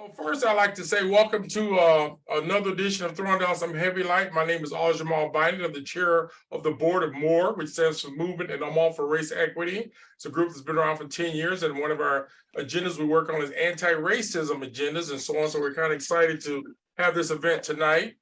Well, first, I'd like to say welcome to another edition of Throwing Down Some Heavy Light. My name is Jamal Bynum. I'm the chair of the board of MORE, which stands for Movement and I'm All for Race Equity. It's a group that's been around for 10 years, and one of our agendas we work on is anti-racism agendas and so on. So we're kind of excited to have this event tonight.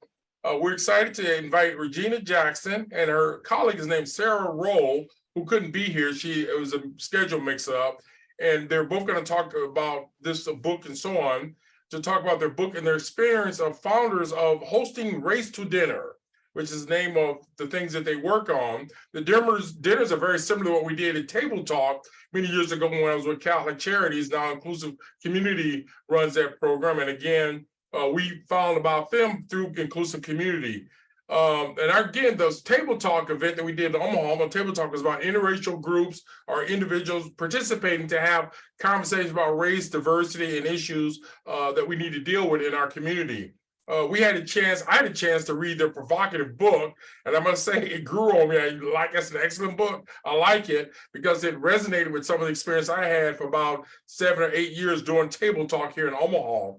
We're excited to invite Regina Jackson, and her colleague is named Sarah Roll, who couldn't be here. It was a schedule mix-up. And they're both going to talk about this book and so on, to talk about their book and their experience of founders of hosting Race to Dinner, which is the name of the things that they work on. The dinners are very similar to what we did at Table Talk many years ago when I was with Catholic Charities. Now Inclusive Community runs that program. And again, we found about them through Inclusive Community. Again, the Table Talk event that we did in Omaha, Table Talk was about interracial groups or individuals participating to have conversations about race, diversity, and issues that we need to deal with in our community. I had a chance to read their provocative book, and I must say it grew on me. It's an excellent book. I like it because it resonated with some of the experience I had for about 7 or 8 years doing Table Talk here in Omaha.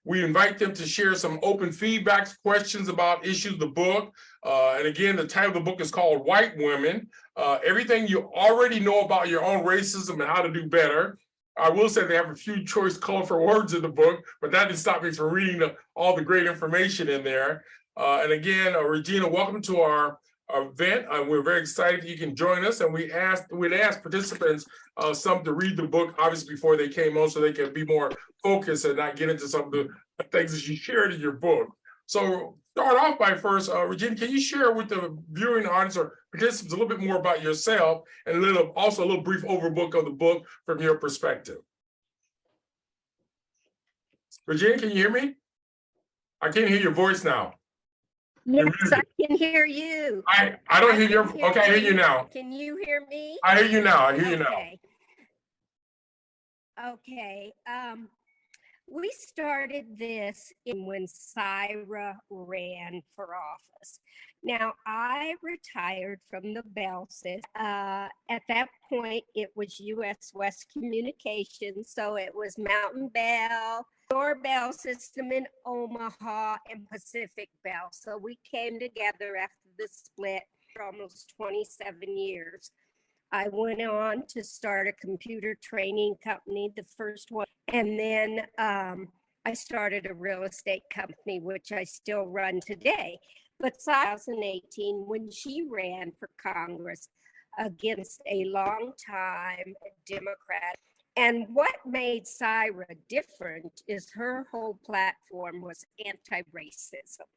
We invite them to share some open feedback, questions about issues of the book. And again, the title of the book is called White Women, Everything You Already Know About Your Own Racism and How to Do Better. I will say they have a few choice, colorful words in the book, but that didn't stop me from reading all the great information in there. And again, Regina, welcome to our event. We're very excited you can join us, and we'd ask participants some to read the book obviously before they came on, so they can be more focused and not get into some of the things that you shared in your book. So start off by first, Regina, can you share with the viewing audience or participants a little bit more about yourself and also a little brief overview of the book from your perspective? Regina, can you hear me? I can't hear your voice now. Yes, I can hear you. I don't hear your. Okay, I hear you now. Can you hear me? I hear you now. Okay. We started this when Syra ran for office. Now, I retired from the Bell system. At that point, it was U.S. West Communications, so it was Mountain Bell, Bell System in Omaha, and Pacific Bell. So we came together after the split for almost 27 years. I went on to start a computer training company, the first one, and then I started a real estate company, which I still run today. But 2018, when she ran for Congress against a longtime Democrat, and what made Syra different is her whole platform was anti-racism.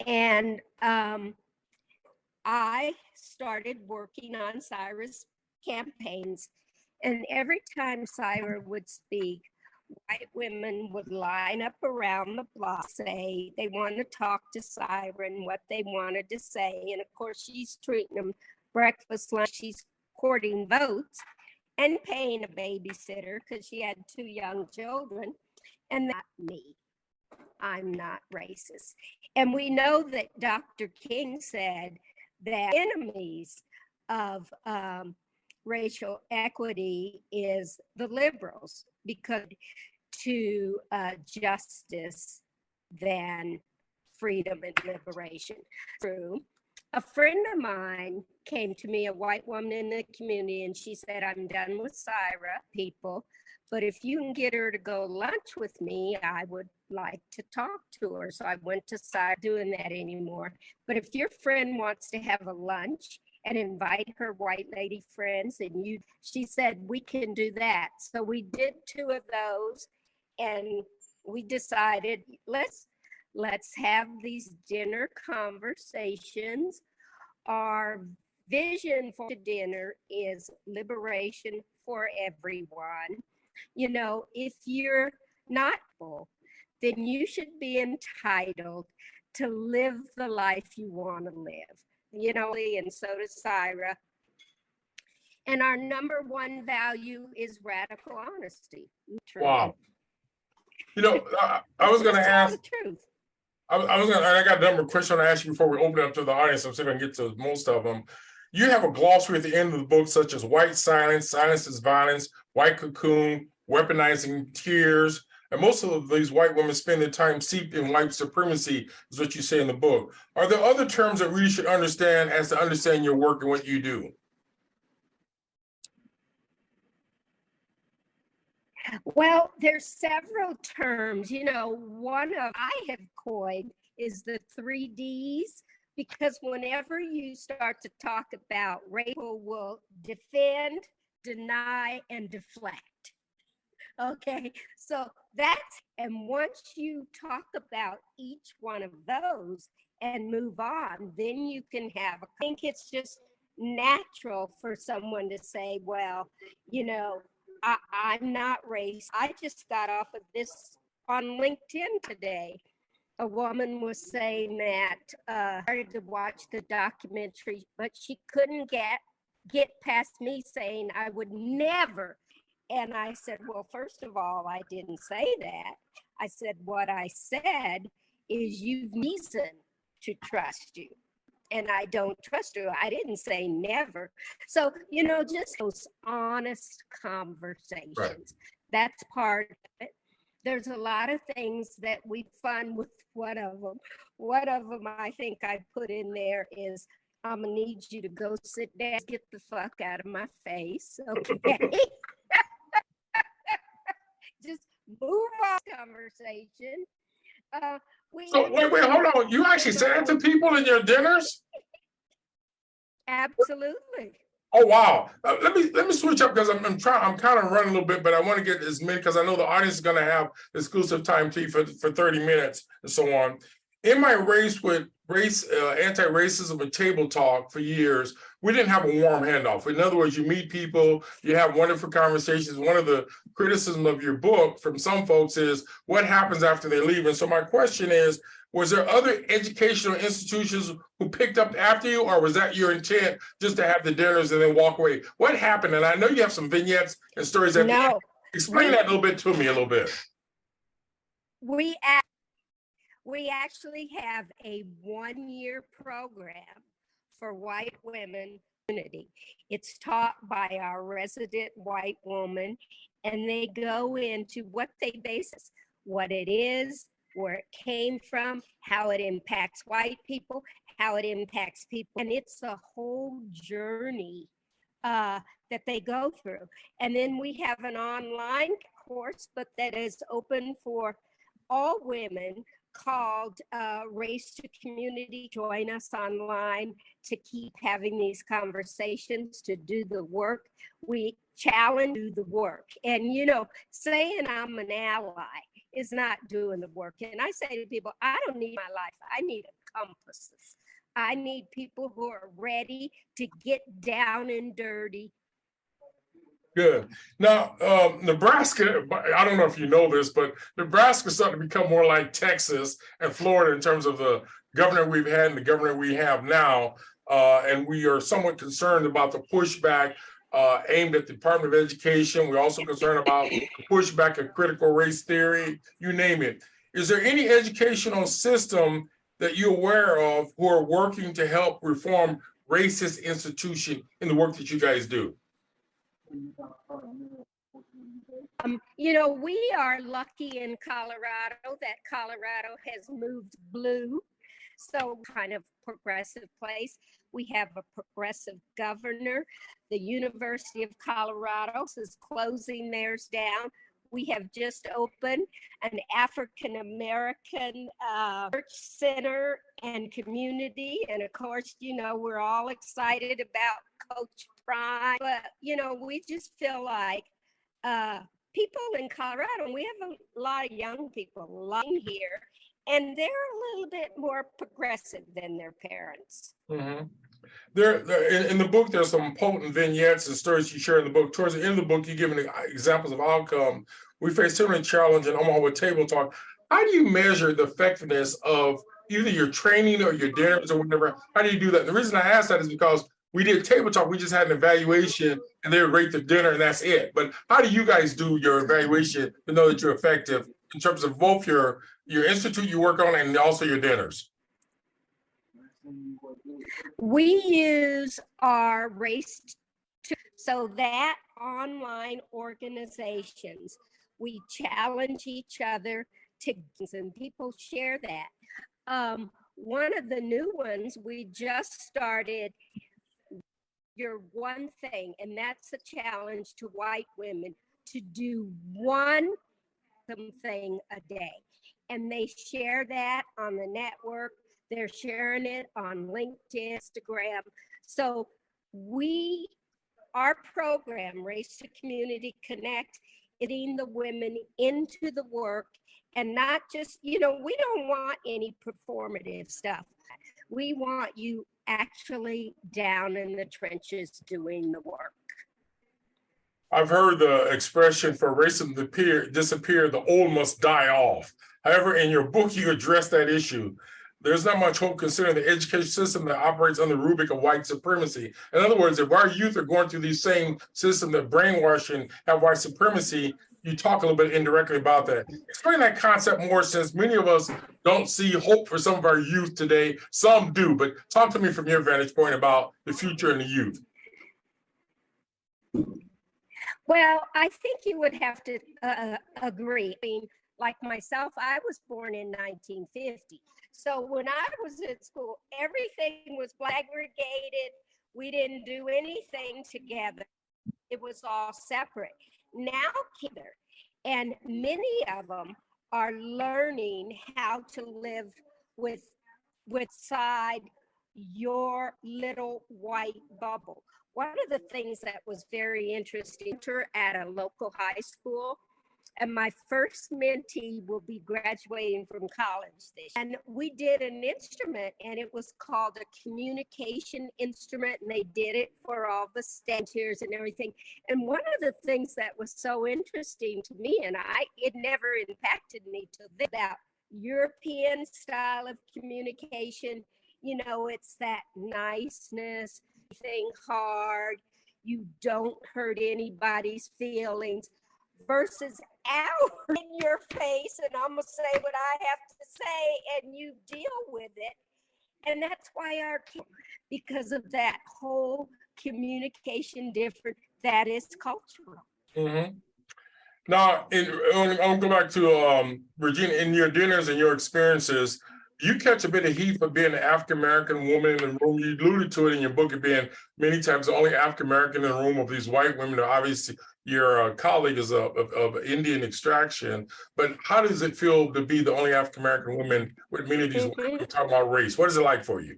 And I started working on Syra's campaigns, and every time Syra would speak, white women would line up around the block, say they want to talk to Syra and what they wanted to say. And of course, she's treating them breakfast, lunch, she's courting votes and paying a babysitter because she had 2 young children. And that's me. I'm not racist. And we know that Dr. King said that enemies of racial equity is the liberals, because to justice than freedom and liberation. True. A friend of mine came to me, a white woman in the community, and she said, I'm done with Syra people, but if you can get her to go lunch with me, I would like to talk to her. So I went to Syra, doing that anymore. But if your friend wants to have a lunch and invite her white lady friends, and she said, we can do that. So we did 2 of those, and we decided, let's have these dinner conversations. Our vision for dinner is liberation for everyone. You know, if you're not full, then you should be entitled to live the life you want to live. You know, and so does Syra. And our number 1 value is radical honesty. Wow. You know, I was going to ask. The truth. I got a number of questions to ask you before we open it up to the audience. I'm going to get to most of them. You have a glossary at the end of the book, such as white silence, silence is violence, white cocoon, weaponizing tears, And most of these white women spend their time steeped in white supremacy, is what you say in the book. Are there other terms that we should understand as to understand your work and what you do? Well, there's several terms. One of I have coined is the 3Ds, because whenever you start to talk about race, people will defend, deny, and deflect. Okay, so and once you talk about each one of those and move on, then you can I think it's just natural for someone to say, well, I'm not racist. I just got off of this on LinkedIn today. A woman was saying that started to watch the documentary, but she couldn't get past me saying I would never. And I said, well, first of all, I didn't say that. I said, what I said is you've reason to trust you. And I don't trust you. I didn't say never. So, just those honest conversations. Right. That's part of it. There's a lot of things that we find with one of them. One of them I think I put in there is, I'm gonna need you to go sit down, get the fuck out of my face, okay? Just move on conversation. So wait, hold on. You actually say that to people in your dinners? Absolutely. Oh wow! Let me switch up, because I'm kind of running a little bit, but I want to get as many, because I know the audience is going to have exclusive time to you for 30 minutes and so on. In my race anti-racism and table talk for years, we didn't have a warm handoff. In other words, you meet people, you have wonderful conversations. One of the criticism of your book from some folks is what happens after they leave. And so my question is, was there other educational institutions who picked up after you, or was that your intent, just to have the dinners and then walk away? What happened? And I know you have some vignettes and stories that explain that a little bit to me a little bit. We actually have a 1-year program for white women community. It's taught by our resident white woman, and they go into what they basis, what it is, where it came from, how it impacts white people, how it impacts people. And it's a whole journey that they go through. And then we have an online course, but that is open for all women, called Race to Community. Join us online to keep having these conversations, to do the work. We challenge you to do the work. And, saying I'm an ally is not doing the work. And I say to people, I don't need my life. I need accomplices. I need people who are ready to get down and dirty. Good. Now, Nebraska, I don't know if you know this, but Nebraska is starting to become more like Texas and Florida in terms of the governor we've had and the governor we have now. And we are somewhat concerned about the pushback aimed at the Department of Education. We're also concerned about the pushback of critical race theory, you name it. Is there any educational system that you're aware of who are working to help reform racist institution in the work that you guys do? We are lucky in Colorado that Colorado has moved blue. So kind of progressive place. We have a progressive governor. The University of Colorado is closing theirs down. We have just opened an African American church center and community. And of course, we're all excited about Coach Prime. But, we just feel like people in Colorado, we have a lot of young people living here, and they're a little bit more progressive than their parents. Mm-hmm. In the book, there's some potent vignettes and stories you share in the book. Towards the end of the book, you give examples of outcome. We face similar challenge in Omaha with Table Talk. How do you measure the effectiveness of either your training or your dinners or whatever? How do you do that? And the reason I ask that is because we did Table Talk, we just had an evaluation and they would rate the dinner and that's it. But how do you guys do your evaluation to know that you're effective in terms of both your institute you work on and also your dinners? We use our race so that online organizations We challenge each other to, and people share that. One of the new ones we just started, your one thing, and that's a challenge to white women to do one thing a day. And they share that on the network. They're sharing it on LinkedIn, Instagram. So our program, Race to Community Connect, getting the women into the work and not just, we don't want any performative stuff. We want you actually down in the trenches doing the work. I've heard the expression for racism to disappear, the old must die off. However, in your book, you address that issue. There's not much hope considering the education system that operates on the rubric of white supremacy. In other words, if our youth are going through these same systems that brainwash and have white supremacy, you talk a little bit indirectly about that. Explain that concept more, since many of us don't see hope for some of our youth today. Some do, but talk to me from your vantage point about the future and the youth. Well, I think you would have to agree. I mean, like myself, I was born in 1950. So when I was at school, everything was segregated. We didn't do anything together. It was all separate. Now, and many of them are learning how to live within your little white bubble. One of the things that was very interesting at a local high school, and my first mentee will be graduating from college this year. And we did an instrument, and it was called a communication instrument, and they did it for all the stantiers and everything. And one of the things that was so interesting to me, and it never impacted me till then, about European style of communication, it's that niceness, thing hard, you don't hurt anybody's feelings, versus out in your face, and I'm gonna say what I have to say, and you deal with it. And that's why because of that whole communication difference, that is cultural. Mm-hmm. Now, I'll go back to Regina. In your dinners and your experiences, you catch a bit of heat for being an African-American woman in the room. You alluded to it in your book of being many times the only African-American in the room of these white women. Obviously, your colleague is of Indian extraction, but how does it feel to be the only African-American woman with many of these women talking about race? What is it like for you?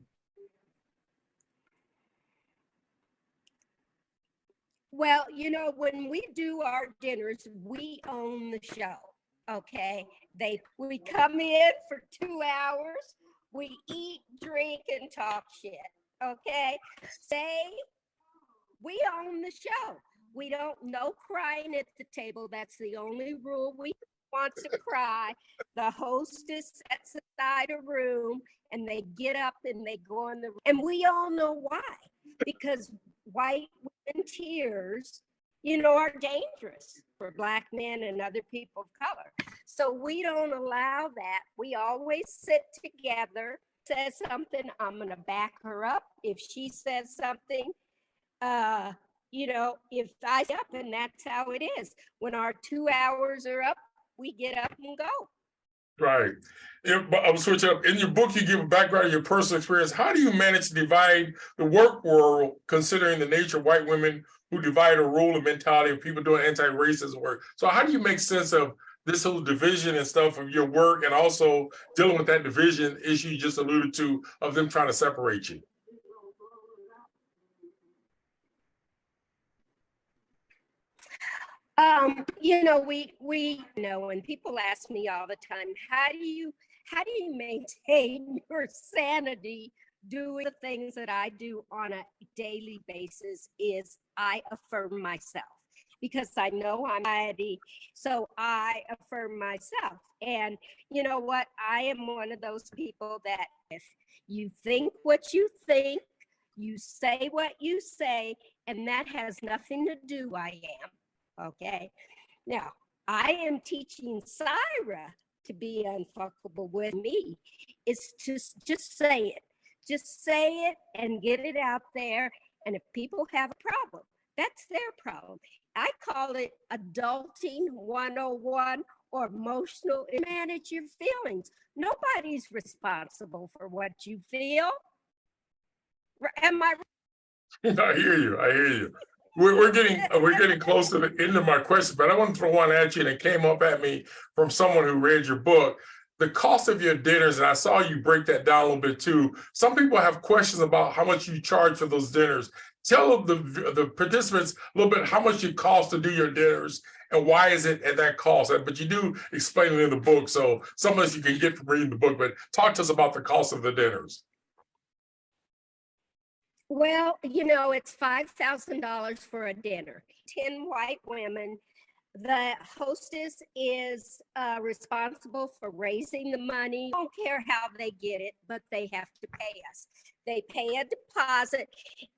Well, when we do our dinners, we own the show. Okay, we come in for 2 hours, we eat, drink, and talk shit. Okay, we own the show. We don't no crying at the table. That's the only rule. We want to cry. The hostess sets aside a room, and they get up and they go in the room. And we all know why, because white women tears, are dangerous for Black men and other people of color. So we don't allow that. We always sit together, says something, I'm going to back her up. If she says something, if I up, and that's how it is. When our 2 hours are up, we get up and go. Right. I'll switch up. In your book, you give a background of your personal experience. How do you manage to divide the work world, considering the nature of white women who divide a role and mentality of people doing anti-racism work? So how do you make sense of this whole division and stuff of your work, and also dealing with that division issue you just alluded to of them trying to separate you? We and people ask me all the time, how do you maintain your sanity doing the things that I do on a daily basis? Is I affirm myself, because I know I'm anxiety, so I affirm myself. And you know what? I am one of those people that if you think what you think, you say what you say, and that has nothing to do I am. Okay, now I am teaching Syra to be unfuckable with me. Is to just say it and get it out there. And if people have a problem, That's their problem. I call it adulting 101 or emotional manage your feelings. Nobody's responsible for what you feel. Am I? I hear you. I hear you. We're getting close to the end of my question, but I want to throw one at you, and it came up at me from someone who read your book. The cost of your dinners, and I saw you break that down a little bit too. Some people have questions about how much you charge for those dinners. Tell the participants a little bit how much it costs to do your dinners and why is it at that cost. But you do explain it in the book, so some of us you can get from reading the book, but talk to us about the cost of the dinners. Well, you know, it's $5,000 for a dinner, 10 white women. The hostess is responsible for raising the money. Don't care how they get it, but they have to pay us. They pay a deposit,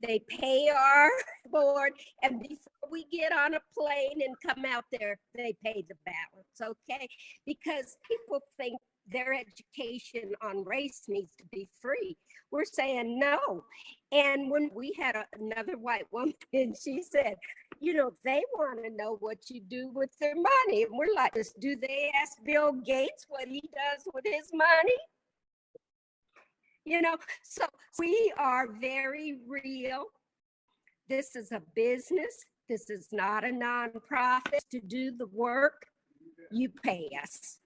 they pay our board, and before we get on a plane and come out there, they pay the balance, okay? Because people think their education on race needs to be free. We're saying no. And when we had another white woman, and she said, you know, they want to know what you do with their money. And we're like, do they ask Bill Gates what he does with his money? You know, so we are very real. This is a business. This is not a nonprofit. To do the work, you pay us.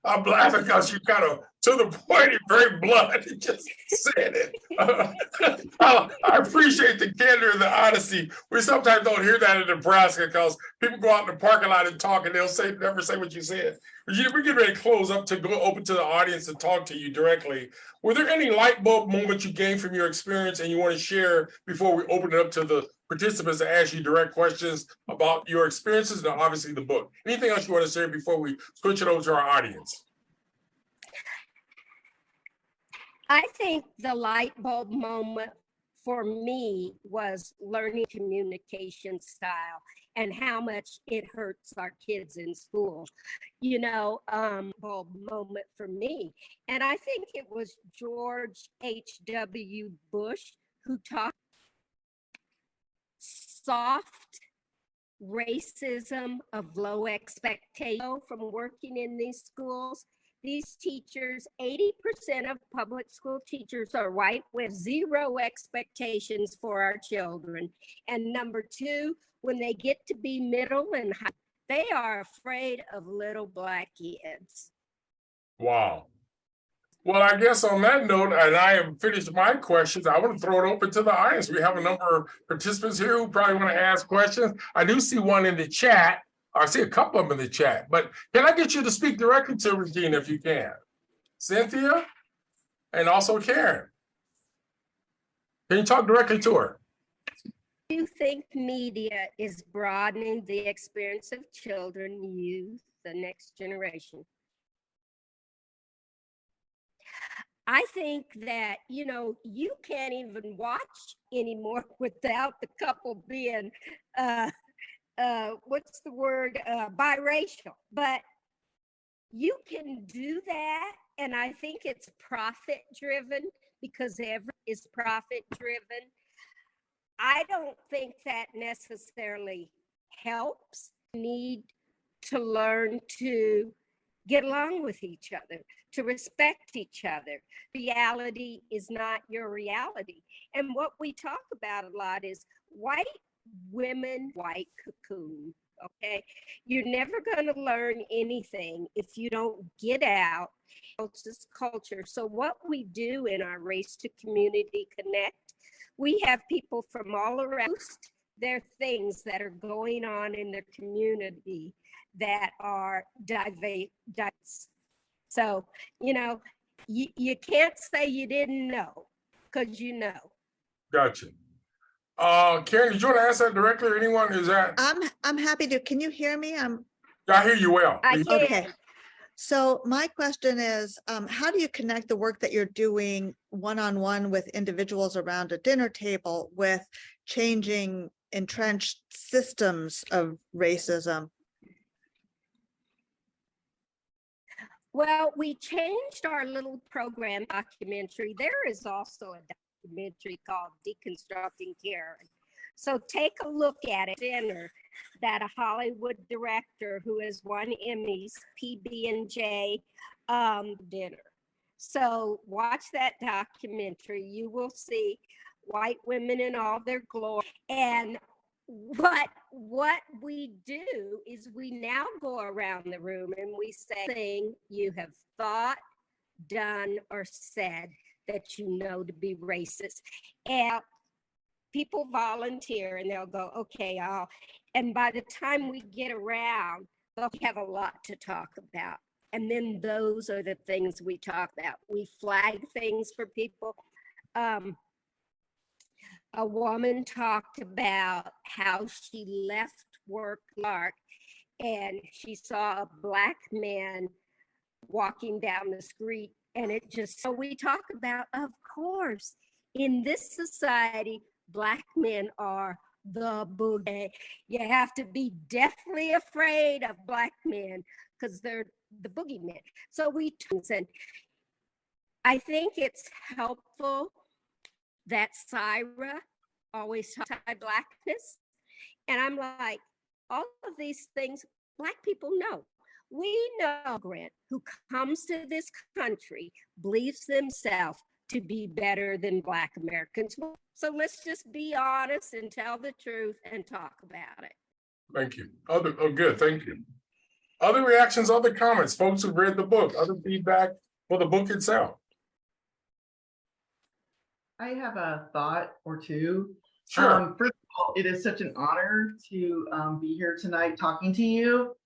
I'm laughing because you kind of to the point, very blunt, and just said it. I appreciate the candor and the honesty. We sometimes don't hear that in Nebraska because people go out in the parking lot and talk, and they'll never say what you said. We're getting ready to close up to go open to the audience and talk to you directly. Were there any light bulb moments you gained from your experience and you want to share before we open it up to the participants to ask you direct questions about your experiences and obviously the book? Anything else you want to say before we switch it over to our audience? I think the light bulb moment for me was learning communication style and how much it hurts our kids in school. You know, bulb moment for me. And I think it was George H.W. Bush who talked soft racism of low expectation from working in these schools. These teachers, 80% of public school teachers are white with zero expectations for our children. And number two, when they get to be middle and high, they are afraid of little black kids. Wow. Well, I guess on that note, and I have finished my questions, I want to throw it open to the audience. We have a number of participants here who probably want to ask questions. I do see one in the chat. I see a couple of them in the chat, but can I get you to speak directly to Regina if you can? Cynthia and also Karen. Can you talk directly to her? Do you think media is broadening the experience of children, youth, the next generation? I think that, you know, you can't even watch anymore without the couple being, what's the word, biracial. But you can do that. And I think it's profit driven because everything is profit driven. I don't think that necessarily helps. You need to learn to get along with each other, to respect each other. Reality is not your reality. And what we talk about a lot is white women, white cocoon, okay? You're never going to learn anything if you don't get out. It's this culture. So what we do in our Race to Community Connect, we have people from all around. There are things that are going on in their community that are diverse. So, you know, you can't say you didn't know because you know. Gotcha. Karen, did you want to answer that directly or anyone? Is that? I'm happy to. Can you hear me? I hear you well. I can. Okay. So my question is, how do you connect the work that you're doing one-on-one with individuals around a dinner table with changing entrenched systems of racism? Well, we changed our little program documentary. There is also a documentary called Deconstructing Karen. So take a look at it. Dinner that a Hollywood director who has won Emmys, PB&J dinner. So watch that documentary. You will see white women in all their glory. And what we do is we now go around the room and we say thing you have thought, done, or said that you know to be racist. And people volunteer and they'll go, okay, and by the time we get around, they'll have a lot to talk about. And then those are the things we talk about. We flag things for people. A woman talked about how she left work and she saw a Black man walking down the street. And it just, so we talk about, of course, in this society, Black men are the boogie. You have to be deathly afraid of Black men because they're the boogeyman. So we, and I think it's helpful that Syra always talks about Blackness. And I'm like, all of these things Black people know. We know Grant, who comes to this country, believes themselves to be better than Black Americans. So let's just be honest and tell the truth and talk about it. Thank you. Good, thank you. Other reactions, other comments, folks who've read the book, other feedback for the book itself. I have a thought or two. Sure. First of all, it is such an honor to be here tonight talking to you.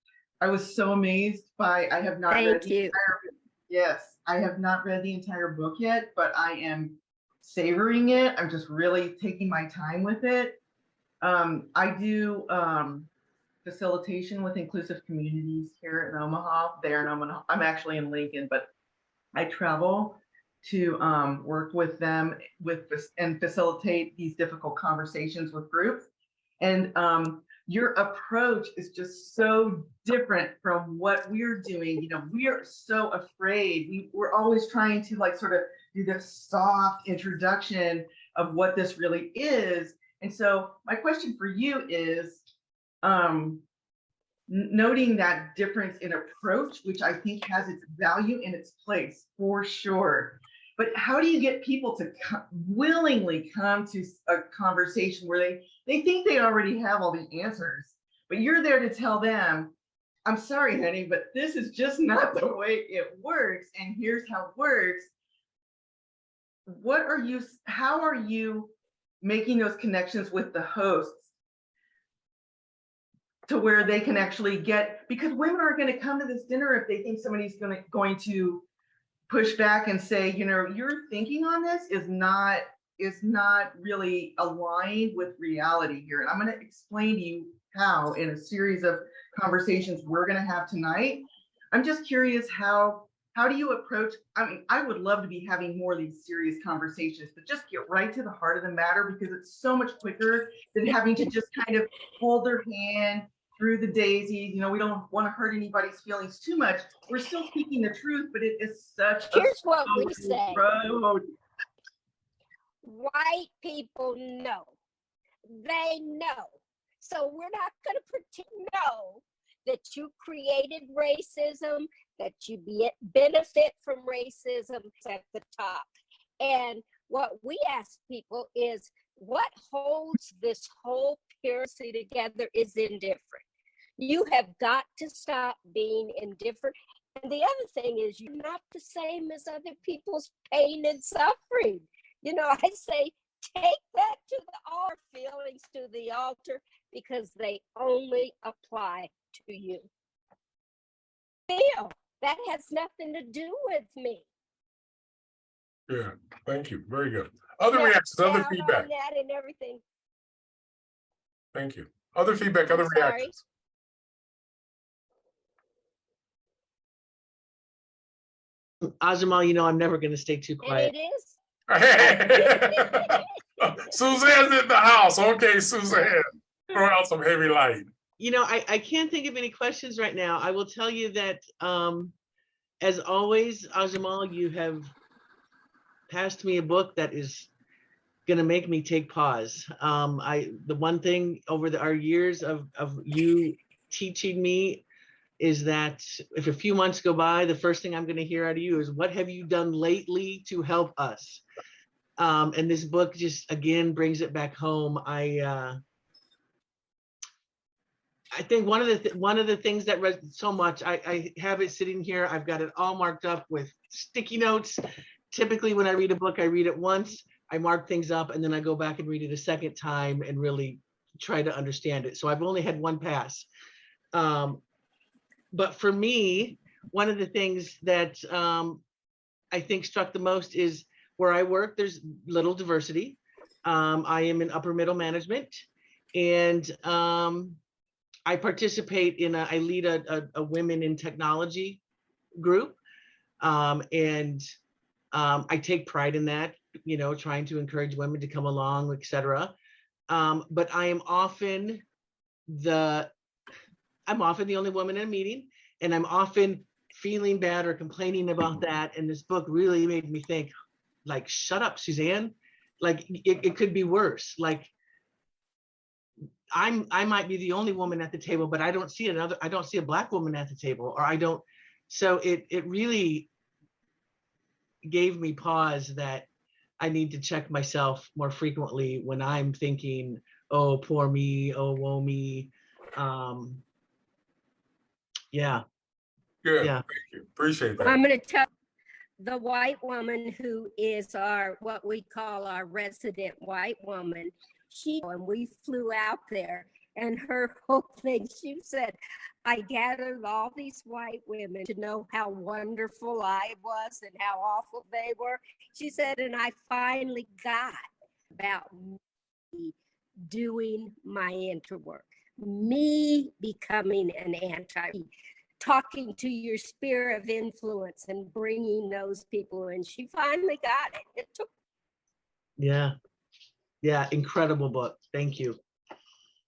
I was so amazed by, I have not read the entire, yes, I have not read the entire book yet, but I am savoring it. I'm just really taking my time with it. I do facilitation with inclusive communities here in Omaha, I'm actually in Lincoln, but I travel to work with them and facilitate these difficult conversations with groups. And your approach is just so different from what we're doing. You know, we are so afraid. We're always trying to like sort of do this soft introduction of what this really is. And so my question for you is, noting that difference in approach, which I think has its value and its place for sure. But how do you get people to willingly come to a conversation where they think they already have all the answers, but you're there to tell them, I'm sorry, honey, but this is just not the way it works. And here's how it works. How are you making those connections with the hosts to where they can actually get, because women aren't going to come to this dinner if they think somebody's going to push back and say, you know, your thinking on this is not really aligned with reality here. And I'm going to explain to you how in a series of conversations we're going to have tonight. I'm just curious, how do you approach, I mean, I would love to be having more of these serious conversations, but just get right to the heart of the matter, because it's so much quicker than having to just kind of hold their hand through the daisies. You know, we don't want to hurt anybody's feelings too much. We're still speaking the truth, but it is such Here's what we say. road. White people know. They know. So we're not going to pretend that you created racism, that you benefit from racism at the top. And what we ask people is, what holds this whole pyramid together is indifferent. You have got to stop being indifferent. And the other thing is, you're not the same as other people's pain and suffering. You know, I say, take that to our feelings to the altar, because they only apply to you. Feel that has nothing to do with me. Yeah, thank you. Very good. Other reactions, other feedback. That and everything. Thank you. Other feedback, other reactions. Ajamal, you know I'm never going to stay too quiet. And it is. Suzanne's in the house. Okay, Suzanne, throw out some heavy light. You know, I can't think of any questions right now. I will tell you that, as always, Ajamal, you have passed me a book that is gonna make me take pause. The one thing over our years of you teaching me is that if a few months go by, the first thing I'm gonna hear out of you is, what have you done lately to help us? And this book just, again, brings it back home. I think one of the things that read so much, I have it sitting here. I've got it all marked up with sticky notes. Typically, when I read a book, I read it once, I mark things up, and then I go back and read it a second time and really try to understand it. So I've only had one pass. But for me, one of the things that I think struck the most is where I work, there's little diversity. I am in upper middle management, and I participate in I lead a women in technology group. And I take pride in that, you know, trying to encourage women to come along, etc. But I am often the only woman in a meeting, and I'm often feeling bad or complaining about that. And this book really made me think, like, shut up, Suzanne. Like, it could be worse. Like, I might be the only woman at the table, but I don't see a Black woman at the table, or I don't. So it really gave me pause that I need to check myself more frequently when I'm thinking, oh, poor me, oh, woe me. Yeah. Good. Yeah. Thank you. Appreciate that. I'm going to tell the white woman who is what we call our resident white woman. And we flew out there, and her whole thing, she said, I gathered all these white women to know how wonderful I was and how awful they were. She said, and I finally got about me doing my interwork, me becoming an talking to your sphere of influence and bringing those people in. She finally got it. It took. Yeah. Yeah. Incredible book. Thank you.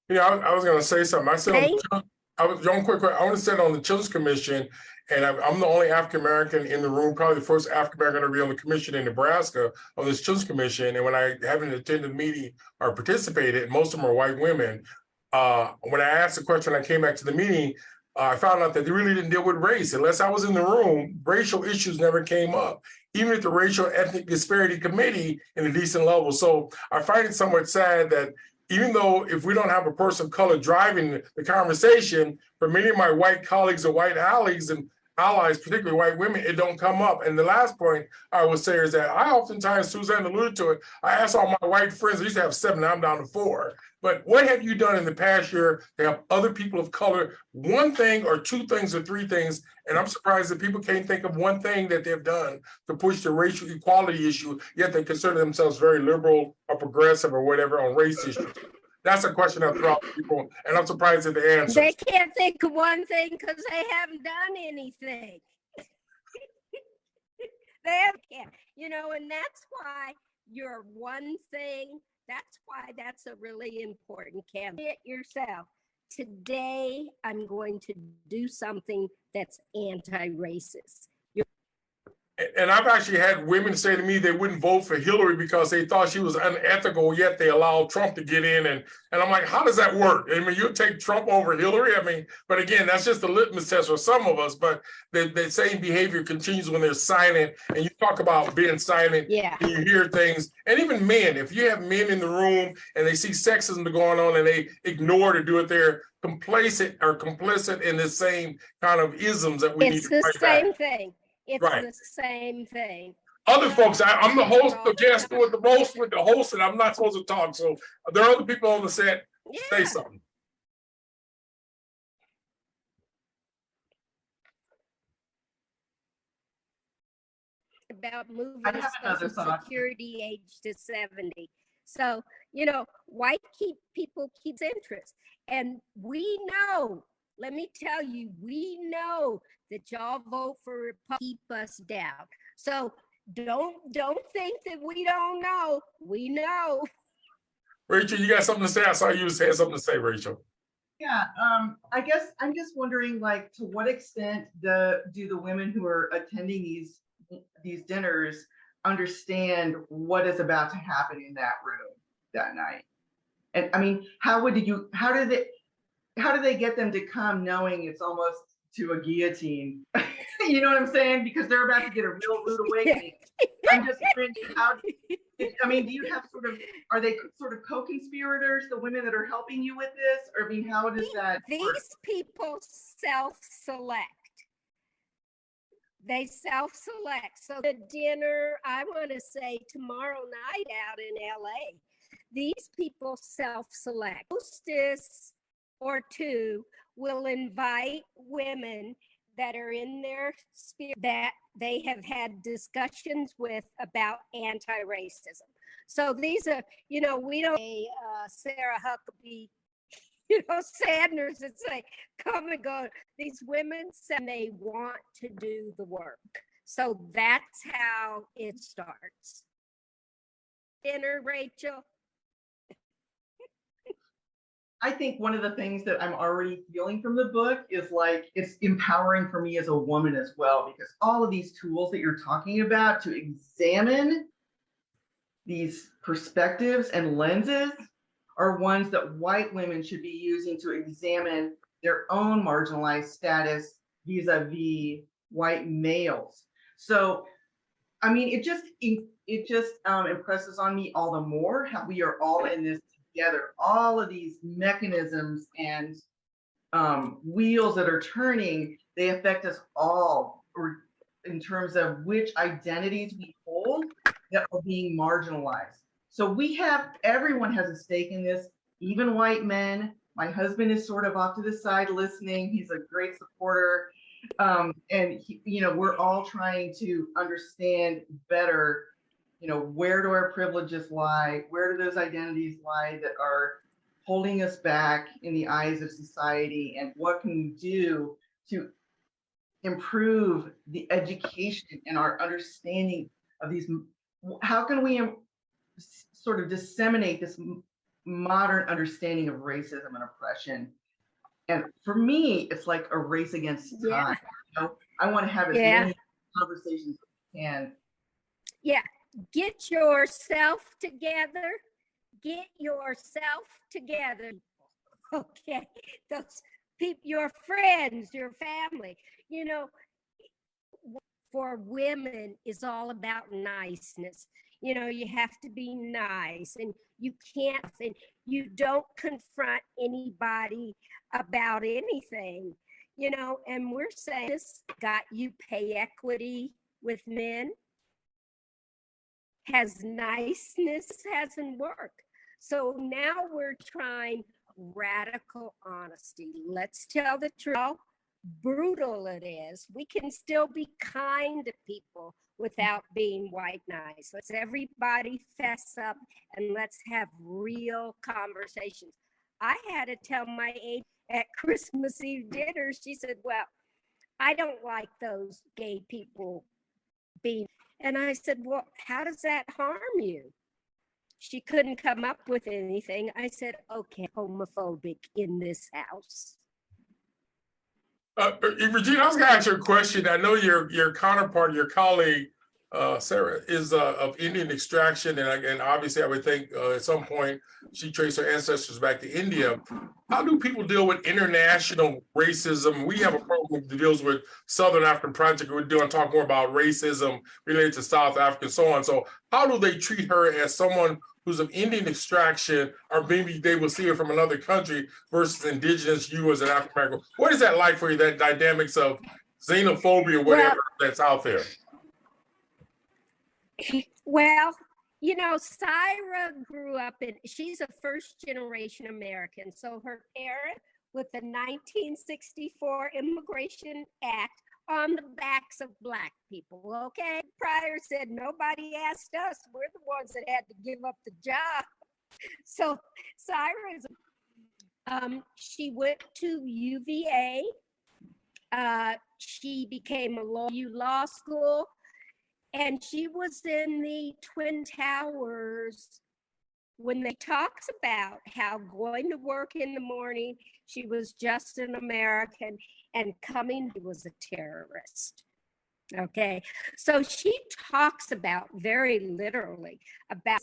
You know, I was going to say something. I said, I was John. Quick. I want to sit on the Children's Commission, and I'm the only African American in the room, probably the first African American to be on the commission in Nebraska on this Children's Commission. And when I haven't attended the meeting or participated, most of them are white women. When I asked the question, I came back to the meeting. I found out that they really didn't deal with race. Unless I was in the room, racial issues never came up, even at the Racial Ethnic Disparity Committee in a decent level. So I find it somewhat sad that even though if we don't have a person of color driving the conversation, for many of my white colleagues or white allies, particularly white women, it don't come up. And the last point I would say is that I oftentimes, Suzanne alluded to it, I ask all my white friends, I used to have 7, now I'm down to 4. But what have you done in the past year to help other people of color, one thing or 2 things or 3 things? And I'm surprised that people can't think of one thing that they've done to push the racial equality issue, yet they consider themselves very liberal or progressive or whatever on race issues. That's a question I throw out to people, and I'm surprised at the answer. They can't think of one thing because they haven't done anything. They can't, you know, and that's why your one thing, that's why that's a really important campaign. It yourself. Today, I'm going to do something that's anti-racist. And I've actually had women say to me they wouldn't vote for Hillary because they thought she was unethical, yet they allowed Trump to get in. And I'm like, how does that work? I mean, you take Trump over Hillary? I mean, but again, that's just the litmus test for some of us. But the same behavior continues when they're silent. And you talk about being silent, yeah. And you hear things. And even men, if you have men in the room and they see sexism going on and they ignore to do it, they're complacent or complicit in the same kind of isms that we need to fight back. It's the same thing. It's right. The same thing. Other folks, I'm the host, the guest with the most, with the host, and I'm not supposed to talk. So there are other people on the set. Yeah. Say something. About moving Social Security age to 70. So, you know, white people keep interest. And we know, let me tell you, we know that y'all vote for Republicans, keep us down. So don't think that we don't know. We know. Rachel, you got something to say? I saw you had something to say, Rachel. Yeah, I guess I'm just wondering, like, to what extent do the women who are attending these dinners understand what is about to happen in that room that night. And I mean, how do they get them to come knowing it's almost to a guillotine? You know what I'm saying? Because they're about to get a real rude awakening. I'm just wondering, do you have are they sort of co-conspirators, the women that are helping you with this? Or I mean, how does that These work? people self-select. They self-select. So the dinner, I want to say tomorrow night out in LA, these people self-select. Hostess or two will invite women that are in their sphere that they have had discussions with about anti-racism. So these are, we don't Sarah Huckabee, Sanders that say, come and go. These women say they want to do the work. So that's how it starts. Dinner, Rachel. I think one of the things that I'm already feeling from the book is like, it's empowering for me as a woman as well, because all of these tools that you're talking about to examine these perspectives and lenses are ones that white women should be using to examine their own marginalized status vis-a-vis white males. So, I mean, it just impresses on me all the more how we are all in this together. All of these mechanisms and wheels that are turning, they affect us all, or in terms of which identities we hold that are being marginalized. So everyone has a stake in this, even white men. My husband is sort of off to the side listening. He's a great supporter. And we're all trying to understand better, where do our privileges lie? Where do those identities lie that are holding us back in the eyes of society? And what can we do to improve the education and our understanding of these? How can we sort of disseminate this modern understanding of racism and oppression? And for me, it's like a race against time. I want to have as many conversations as we can. Yeah, get yourself together. Get yourself together. Okay, those people, your friends, your family. For women is all about niceness. You have to be nice, and you can't, and you don't confront anybody about anything, and we're saying this got you pay equity with men. Has niceness hasn't worked. So now we're trying radical honesty. Let's tell the truth. How brutal it is. We can still be kind to people without being white nice. Let's everybody fess up and let's have real conversations. I had to tell my aide at Christmas Eve dinner, she said, well, I don't like those gay people being, and I said, well, how does that harm you? She couldn't come up with anything. I said, okay, homophobic in this house. Regina, I was going to ask you a question. I know your counterpart, your colleague, Sarah, is of Indian extraction, and obviously I would think at some point she traced her ancestors back to India. How do people deal with international racism? We have a program that deals with Southern African Project. We're doing talk more about racism related to South Africa and so on. So how do they treat her as someone who's of Indian extraction, or maybe they will see her from another country versus indigenous you as an African American? What is that like for you, that dynamics of xenophobia, whatever that's out there? Well, Syra grew up she's a first generation American. So her parents, with the 1964 Immigration Act on the backs of Black people, okay? Pryor said, nobody asked us. We're the ones that had to give up the job. So Syra's, she went to UVA. She became a law school. And she was in the Twin Towers when they talks about how going to work in the morning, she was just an American, and coming, he was a terrorist. Okay, so she talks about very literally about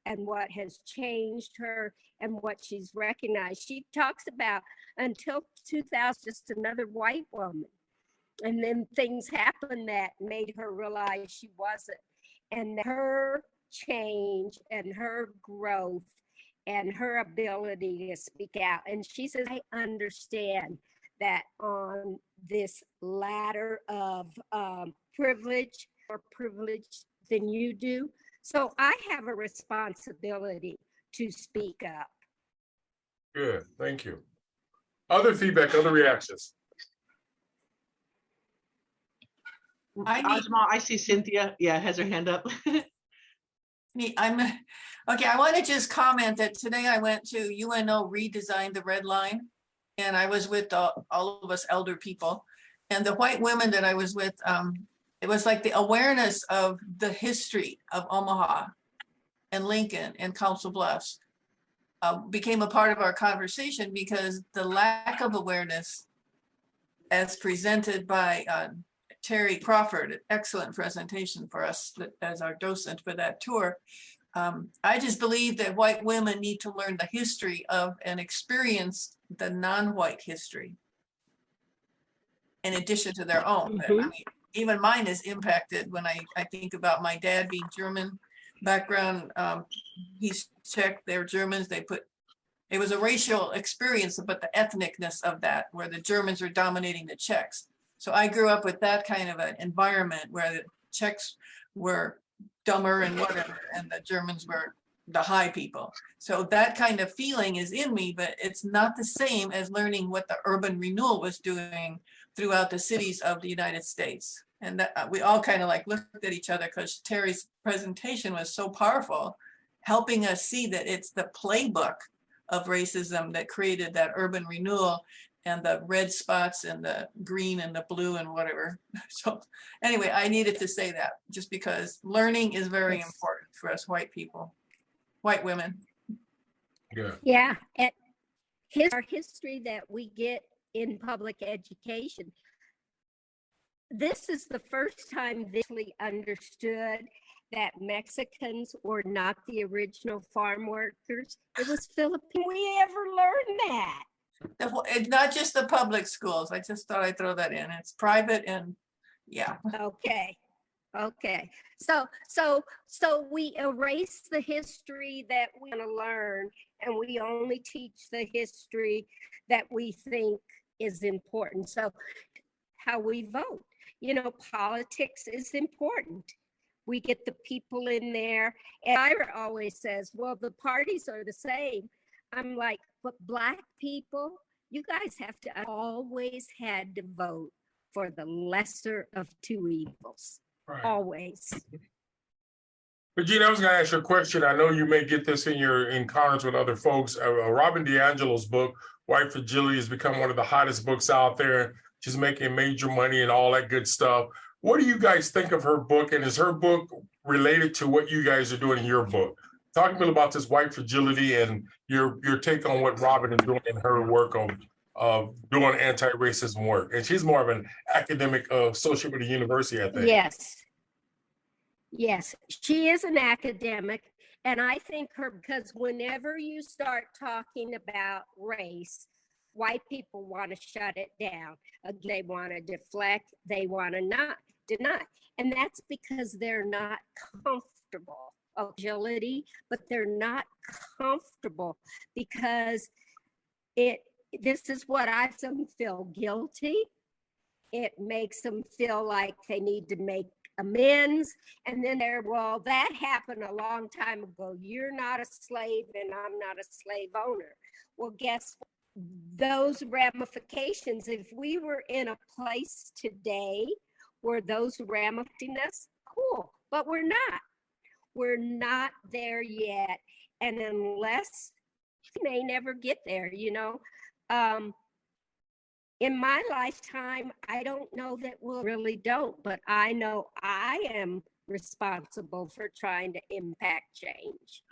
and what has changed her and what she's recognized. She talks about until 2000, just another white woman. And then things happened that made her realize she wasn't. And her change and her growth and her ability to speak out. And she says, I understand that on this ladder of privilege, more privilege than you do. So I have a responsibility to speak up. Good, thank you. Other feedback, other reactions? Ajmal, I see Cynthia, has her hand up. Okay, I want to just comment that today I went to UNO redesigned the Red Line, and I was with all of us elder people, and the white women that I was with, it was like the awareness of the history of Omaha and Lincoln and Council Bluffs became a part of our conversation, because the lack of awareness as presented by Terry Crawford, excellent presentation for us as our docent for that tour. I just believe that white women need to learn the history of and experience the non-white history in addition to their own. I mean, even mine is impacted when I think about my dad being German background. He's Czech, they're Germans. It was a racial experience, but the ethnicness of that, where the Germans were dominating the Czechs. So I grew up with that kind of an environment where the Czechs were dumber and whatever, and the Germans were the high people. So that kind of feeling is in me, but it's not the same as learning what the urban renewal was doing throughout the cities of the United States. And that, we all kind of like looked at each other, because Terry's presentation was so powerful, helping us see that it's the playbook of racism that created that urban renewal, and the red spots and the green and the blue and whatever. So anyway, I needed to say that just because learning is very important for us white people, white women. Yeah. Yeah. And our history that we get in public education. This is the first time they really understood that Mexicans were not the original farm workers. It was Philippine. We ever learned that? It's not just the public schools. I just thought I'd throw that in. It's private, and yeah. Okay. So we erase the history that we want to learn, and we only teach the history that we think is important. So how we vote, politics is important. We get the people in there, and Ira always says, well, the parties are the same. I'm like, but Black people, you guys have to always had to vote for the lesser of two evils. Right. Always. But Gina, I was going to ask you a question. I know you may get this in your encounters with other folks. Robin DiAngelo's book, White Fragility, has become one of the hottest books out there. She's making major money and all that good stuff. What do you guys think of her book? And is her book related to what you guys are doing in your book? Talk a bit about this white fragility and your take on what Robin is doing in her work of doing anti-racism work. And she's more of an academic associate with the university, I think. Yes, she is an academic. And I think because whenever you start talking about race, white people want to shut it down. They want to deflect. They want to not deny. And that's because they're not comfortable. Agility, but they're not comfortable because this is what makes them feel guilty. It makes them feel like they need to make amends, and then that happened a long time ago. You're not a slave and I'm not a slave owner. Well, guess what? Those ramifications, if we were in a place today where those ramifications, cool, but we're not there yet. And unless we may never get there, in my lifetime, I don't know that we'll really don't, but I know I am responsible for trying to impact change.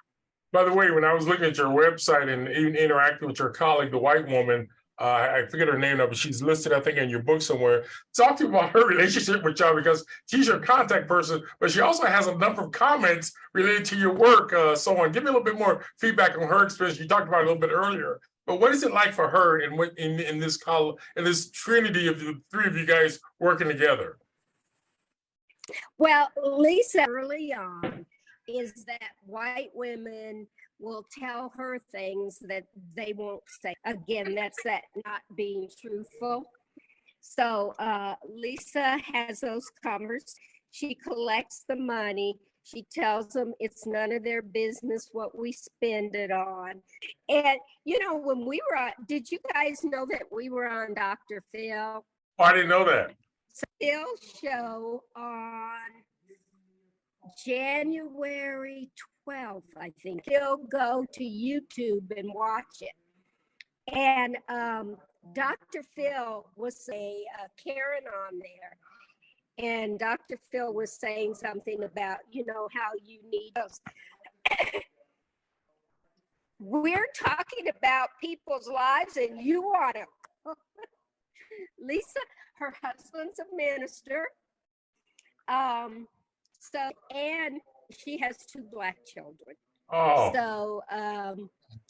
By the way, when I was looking at your website and even interacting with your colleague, the white woman, I forget her name now, but she's listed, I think, in your book somewhere. Talk to me about her relationship with y'all, because she's your contact person, but she also has a number of comments related to your work, so on. Give me a little bit more feedback on her experience. You talked about it a little bit earlier, but what is it like for her in this trinity of the three of you guys working together? Well, Lisa, early on, is that white women will tell her things that they won't say. Again, that's that not being truthful. So Lisa has those conversations. She collects the money. She tells them it's none of their business what we spend it on. And, you know, when we were on, did you guys know that we were on Dr. Phil? Oh, I didn't know that. Phil's show on January 12th, I think. He'll go to YouTube and watch it. And Dr. Phil was a Karen on there. And Dr. Phil was saying something about, you know, how you need those. We're talking about people's lives and you want to. Lisa, her husband's a minister. So, and she has 2 Black children. Oh. So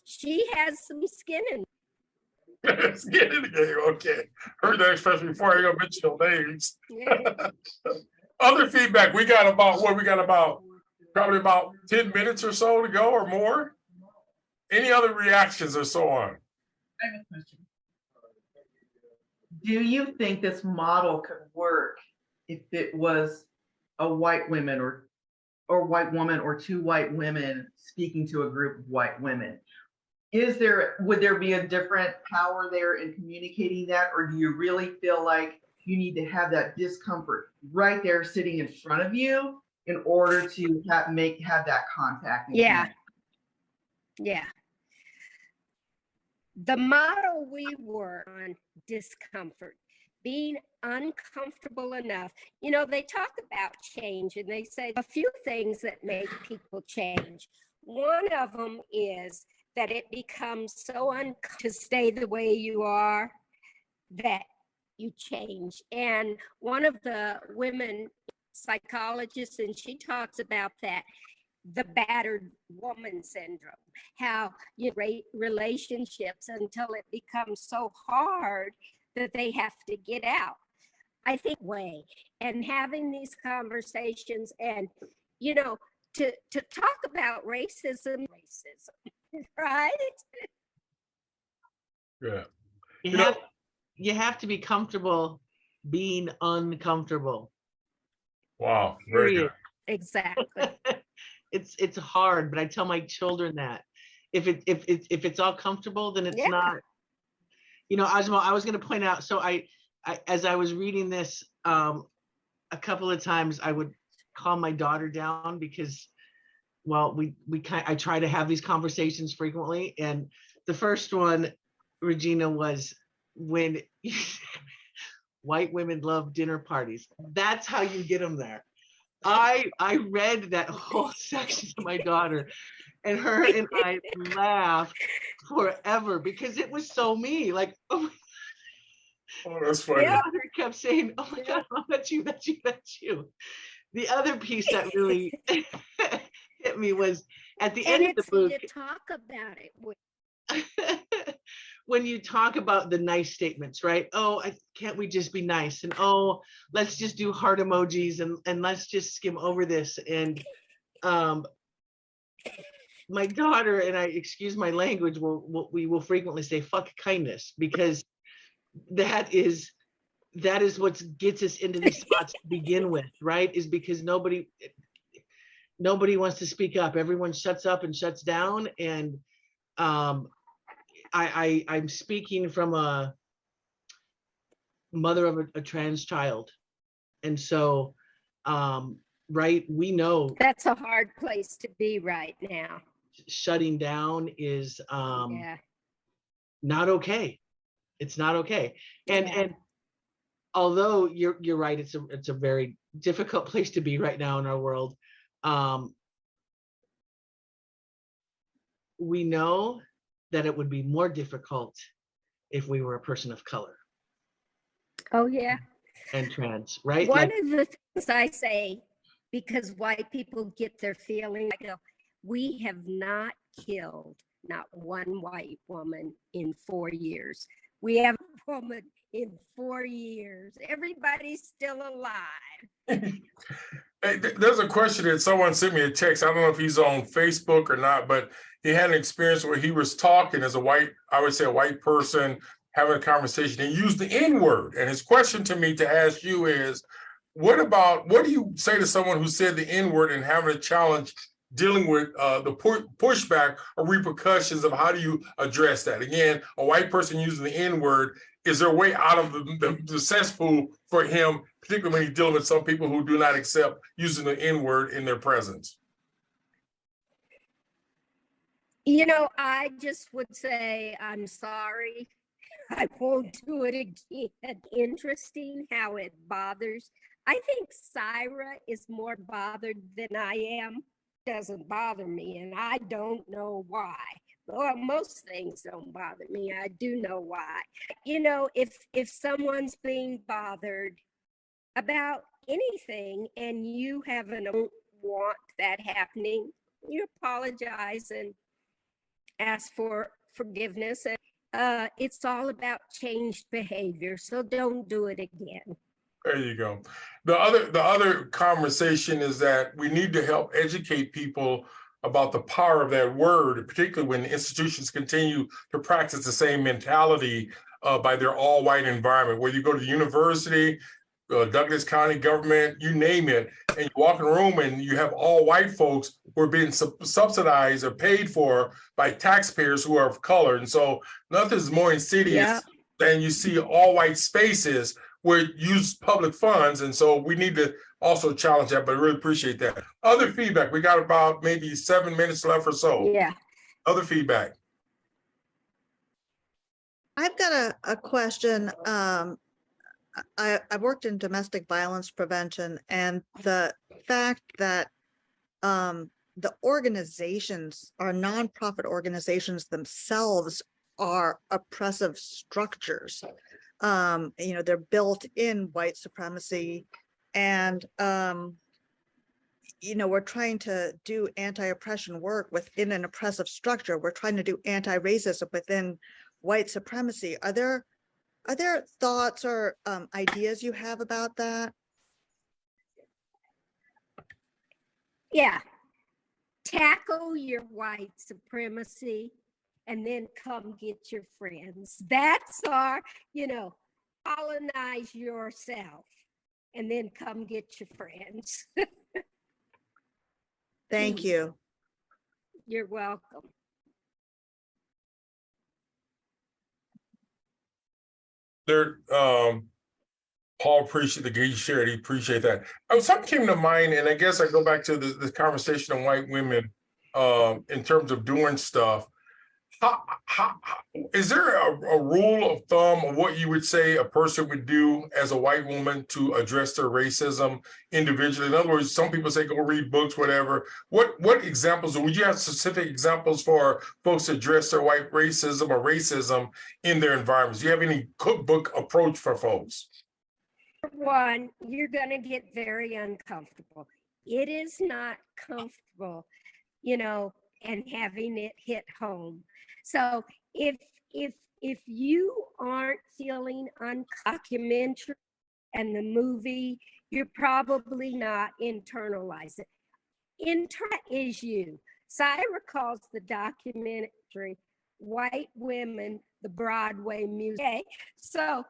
she has some skin in. Skin in the game. Okay. Heard that expression before. I got mention no names. Yeah. Other feedback. We got about probably about 10 minutes or so to go or more. Any other reactions or so on? I have a question. Do you think this model could work if it was a white woman or white woman or 2 white women speaking to a group of white women? Would there be a different power there in communicating that, or do you really feel like you need to have that discomfort right there sitting in front of you in order to have that contact? Yeah. Yeah. The model we were on, discomfort, being uncomfortable enough. You know, they talk about change and they say a few things that make people change. One of them is that it becomes so uncomfortable to stay the way you are that you change. And one of the women psychologists, and she talks about that, the battered woman syndrome, how you rate relationships until it becomes so hard that they have to get out. I think way, and having these conversations and, you know, to talk about racism, right? Yeah. You have to be comfortable being uncomfortable. Wow. Very good. Exactly. It's hard, but I tell my children that if it's all comfortable, then it's not. You know, Ajmal, I was going to point out. So I as I was reading this, a couple of times I would calm my daughter down because, well, I try to have these conversations frequently, and the first one, Regina, was when white women love dinner parties. That's how you get them there. I read that whole section to my daughter, and her and I laughed forever because it was so me. Like, oh, that's funny. My daughter kept saying, "Oh my God, Mom, that's you, that's you, that's you." The other piece that really hit me was at the end of the book. To talk about it. When you talk about the nice statements, right? Oh, can't we just be nice? And oh, let's just do heart emojis and let's just skim over this. And my daughter, and I excuse my language, we will frequently say fuck kindness, because that is what gets us into these spots to begin with, right? Is because nobody wants to speak up. Everyone shuts up and shuts down. And I'm speaking from a mother of a trans child. And so, right, we know that's a hard place to be right now. Shutting down is not okay. It's not okay. And although you're right, it's a very difficult place to be right now in our world. We know that it would be more difficult if we were a person of color Oh, yeah. and trans, right? One Like, of the things I say, because white people get their feelings, I go, we have not killed not one white woman in 4 years. We have a woman in 4 years. Everybody's still alive. Hey, there's a question that someone sent me a text. I don't know if he's on Facebook or not, but he had an experience where he was talking as a white, I would say a white person, having a conversation and used the N-word. And his question to me to ask you is, what do you say to someone who said the N-word and having a challenge dealing with the pushback or repercussions of how do you address that? Again, a white person using the N-word, is there a way out of the cesspool for him, particularly when he's dealing with some people who do not accept using the N-word in their presence? You know, I just would say, I'm sorry. I won't do it again. Interesting how it bothers. I think Syra is more bothered than I am. Doesn't bother me, and I don't know why. Well, most things don't bother me. I do know why. You know, if someone's being bothered about anything and you don't want that happening, you apologize and ask for forgiveness. And it's all about changed behavior. So don't do it again. There you go. The other conversation is that we need to help educate people about the power of that word, particularly when institutions continue to practice the same mentality by their all-white environment. Whether you go to the university, Douglas County government, you name it, and you walk in a room and you have all white folks who are being subsidized or paid for by taxpayers who are of color. And so nothing's more insidious than you see all white spaces where it use public funds. And so we need to also challenge that, but I really appreciate that. Other feedback, we got about maybe 7 minutes left or so. Yeah. Other feedback. I've got a question. I worked in domestic violence prevention, and the fact that the organizations, our nonprofit organizations themselves, are oppressive structures. You know, they're built in white supremacy, and you know, we're trying to do anti-oppression work within an oppressive structure. We're trying to do anti-racism within white supremacy. Are there thoughts or ideas you have about that? Yeah. Tackle your white supremacy and then come get your friends. That's our, you know, colonize yourself and then come get your friends. Thank you. You're welcome. There, Paul appreciate the he shared. He appreciate that. Something came to mind, and I guess I go back to the conversation on white women in terms of doing stuff. How is there a rule of thumb of what you would say a person would do as a white woman to address their racism individually? In other words, some people say go read books, whatever. What examples, or would you have specific examples for folks to address their white racism or racism in their environments? Do you have any cookbook approach for folks? One, you're going to get very uncomfortable. It is not comfortable, you know, and having it hit home. So if you aren't feeling undocumentary and the movie, you're probably not internalized. Is you. Syra calls the documentary White Women, the Broadway music. Okay? So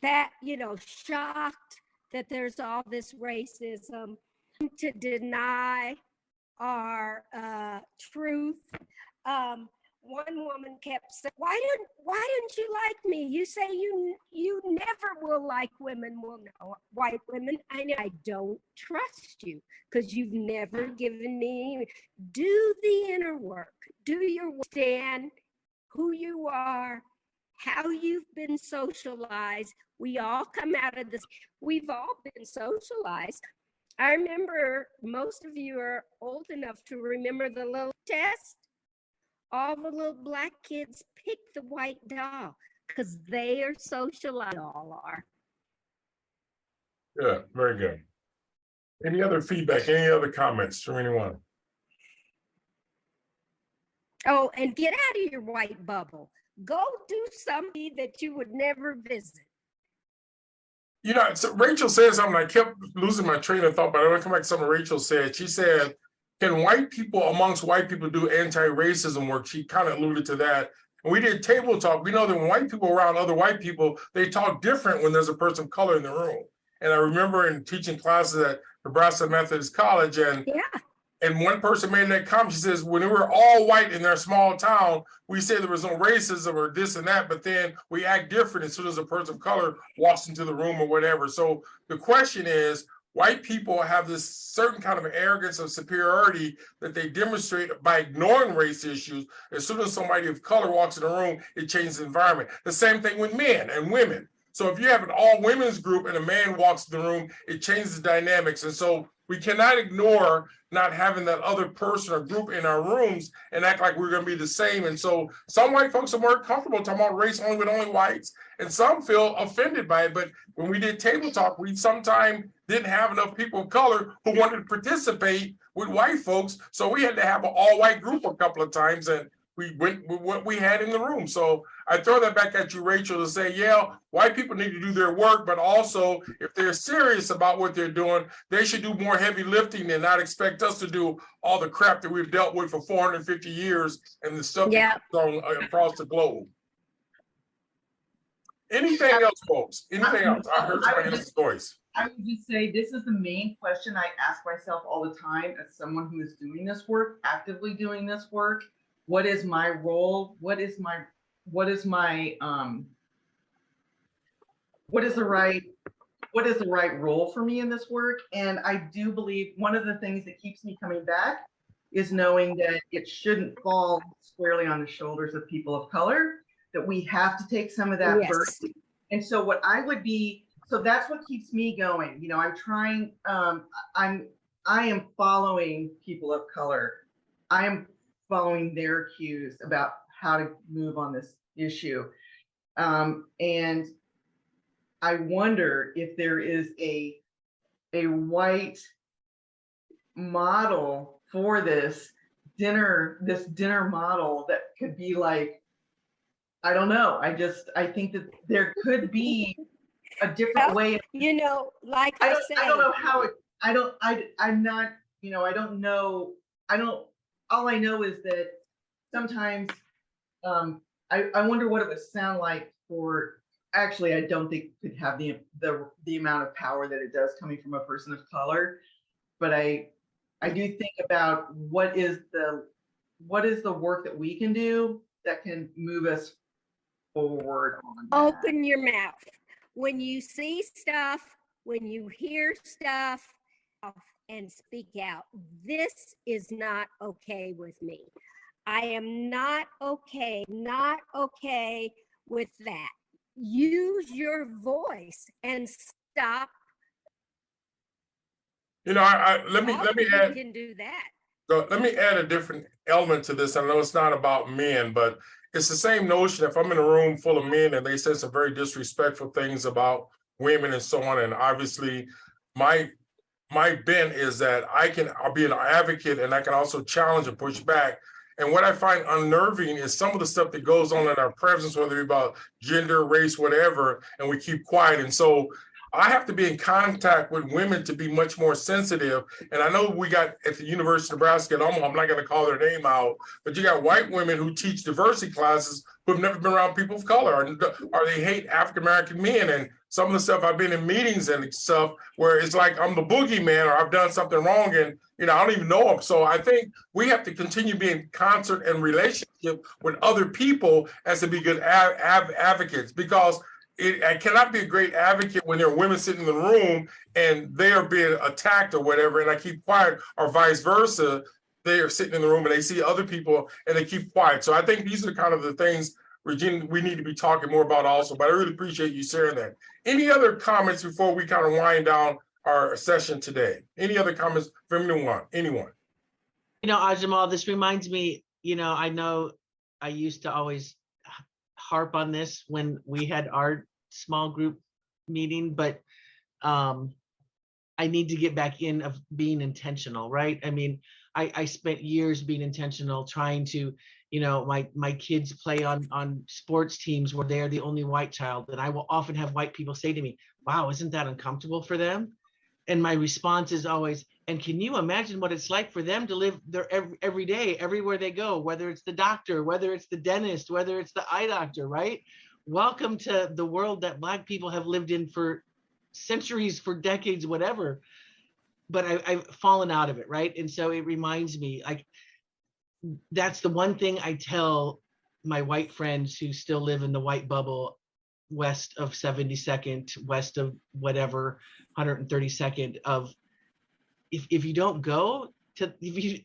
that, you know, shocked that there's all this racism, to deny our truth. One woman kept saying, why didn't you like me? You say you never will like women. Well, no, white women, I don't trust you because you've never given me. Do the inner work. Do your work. Stand who you are, how you've been socialized. We all come out of this. We've all been socialized. I remember most of you are old enough to remember the little test. All the little black kids picked the white doll. because they are socialized, all are. Yeah, very good. Any other feedback, any other comments from anyone? Oh, and get out of your white bubble. Go do something that you would never visit. You know, so Rachel said something, I kept losing my train of thought, but I want to come back to something Rachel said. She said, can white people amongst white people do anti-racism work? She kind of alluded to that. And we did table talk. We know that when white people around other white people, they talk different when there's a person of color in the room. And I remember in teaching classes at Nebraska Methodist College, and one person made that comment. She says, when we were all white in their small town, we say there was no racism or this and that, but then we act different as soon as a person of color walks into the room or whatever. So the question is, white people have this certain kind of arrogance of superiority that they demonstrate by ignoring race issues. As soon as somebody of color walks in the room, it changes the environment. The same thing with men and women. So if you have an all women's group and a man walks in the room, it changes the dynamics. And so we cannot ignore not having that other person or group in our rooms and act like we're going to be the same. And so some white folks are more comfortable talking about race only with only whites, and some feel offended by it. But when we did table talk, we sometimes didn't have enough people of color who wanted to participate with white folks. So we had to have an all white group a couple of times, and we went with what we had in the room. So I throw that back at you, Rachel, to say, yeah, white people need to do their work, but also if they're serious about what they're doing, they should do more heavy lifting and not expect us to do all the crap that we've dealt with for 450 years and the stuff that's going across the globe. Anything else, folks? Anything else? I heard somebody else's voice. I would just say this is the main question I ask myself all the time as someone who is doing this work, actively doing this work. What is my role? What is the right role for me in this work? And I do believe one of the things that keeps me coming back is knowing that it shouldn't fall squarely on the shoulders of people of color, that we have to take some of that burden. And so so that's what keeps me going. You know, I'm trying, I am following people of color. I am following their cues about how to move on this issue. And I wonder if there is a white model for this dinner model that could be like, I don't know. I think that there could be a different way. You know, like I said, don't know how it, I'm not, you know, I don't know. All I know is that sometimes I wonder what it would sound like for, actually, I don't think it could have the amount of power that it does coming from a person of color. But I do think about what is the work that we can do that can move us forward on that. Open your mouth. When you see stuff, when you hear stuff, and speak out. This is not okay with me. I am not okay with that. Use your voice and stop. You know, let me add. Can do that. So let me add a different element to this. I know it's not about men, but it's the same notion. If I'm in a room full of men and they say some very disrespectful things about women and so on, and obviously my bent is that I'll be an advocate and I can also challenge and push back. And what I find unnerving is some of the stuff that goes on in our presence, whether it's about gender, race, whatever, and we keep quiet. And so I have to be in contact with women to be much more sensitive. And I know we got at the University of Nebraska at Omaha, I'm not going to call their name out, but you got white women who teach diversity classes who have never been around people of color, or they hate African-American men. And some of the stuff I've been in meetings and stuff where it's like I'm the boogeyman or I've done something wrong and, you know, I don't even know them. So I think we have to continue being concert and relationship with other people as to be good advocates, because I cannot be a great advocate when there are women sitting in the room and they are being attacked or whatever, and I keep quiet, or vice versa. They are sitting in the room and they see other people and they keep quiet. So I think these are kind of the things, Regina, we need to be talking more about also, but I really appreciate you sharing that. Any other comments before we kind of wind down our session today? Any other comments from anyone? You know, Ajamal, this reminds me, you know I used to always harp on this when we had our small group meeting, but I need to get back in of being intentional, right? I mean, I spent years being intentional, trying to, you know, my kids play on sports teams where they're the only white child. And I will often have white people say to me, wow, isn't that uncomfortable for them? And my response is always, and can you imagine what it's like for them to live there every day, everywhere they go, whether it's the doctor, whether it's the dentist, whether it's the eye doctor, right? Welcome to the world that Black people have lived in for centuries, for decades, whatever. But I've fallen out of it, right? And so it reminds me, like, that's the one thing I tell my white friends who still live in the white bubble west of 72nd, west of whatever, 132nd, of if you don't go to, you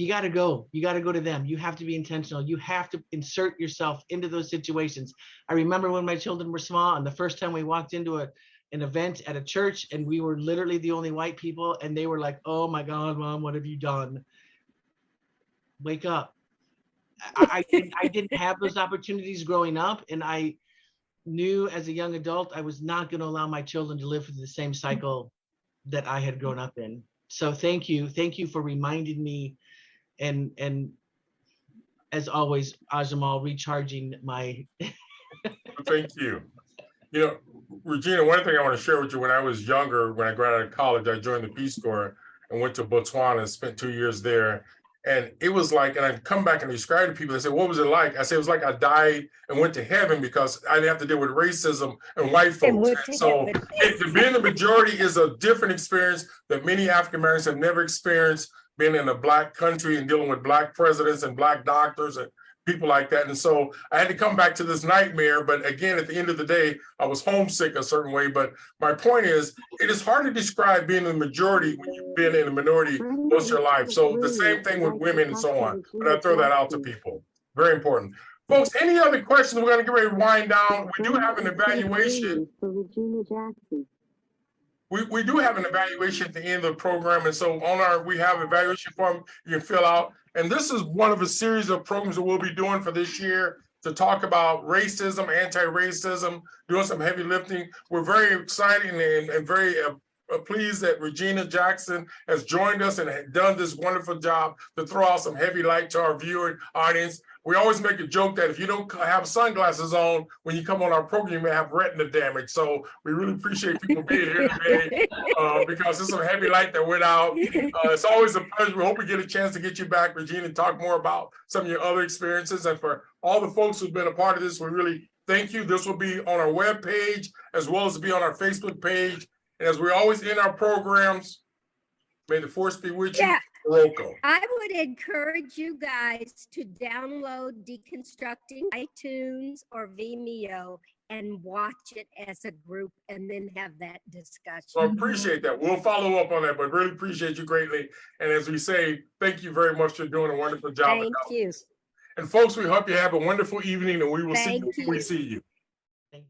got to go to them. You have to be intentional. You have to insert yourself into those situations. I remember when my children were small, and the first time we walked into an event at a church, and we were literally the only white people, and they were like, oh my God, Mom, what have you done? Wake up. I didn't have those opportunities growing up, and I knew as a young adult I was not going to allow my children to live through the same cycle that I had grown up in. So thank you for reminding me, and as always, Ajamal, recharging my. Thank you. You know, Regina, one thing I want to share with you, when I was younger, when I graduated out of college, I joined the Peace Corps and went to Botswana and spent 2 years there. And it was like, and I come back and describe to people, they say, what was it like? I said, it was like I died and went to heaven because I didn't have to deal with racism and white folks. And so to be in the majority is a different experience that many African Americans have never experienced, being in a Black country and dealing with Black presidents and Black doctors and people like that. And so I had to come back to this nightmare. But again, at the end of the day, I was homesick a certain way. But my point is, it is hard to describe being in the majority when you've been in the minority most of your life. So the same thing with women and so on. But I throw that out to people. Very important. Folks, any other questions? We're going to get ready to wind down. We do have an evaluation. We do have an evaluation at the end of the program. And so we have evaluation form you can fill out. And this is one of a series of programs that we'll be doing for this year to talk about racism, anti-racism, doing some heavy lifting. We're very excited and very pleased that Regina Jackson has joined us and done this wonderful job to throw out some heavy light to our viewing audience. We always make a joke that if you don't have sunglasses on when you come on our program, you may have retina damage. So we really appreciate people being here today because it's some heavy light that went out. It's always a pleasure. We hope we get a chance to get you back, Regina, and talk more about some of your other experiences. And for all the folks who've been a part of this, we really thank you. This will be on our webpage as well as be on our Facebook page. And as we always end our programs, may the force be with you. Rocco. I would encourage you guys to download Deconstructing iTunes or Vimeo and watch it as a group and then have that discussion. So I appreciate that. We'll follow up on that, but really appreciate you greatly. And as we say, thank you very much for doing a wonderful job. Thank you. And folks, we hope you have a wonderful evening and we will see you when we see you. Thank you.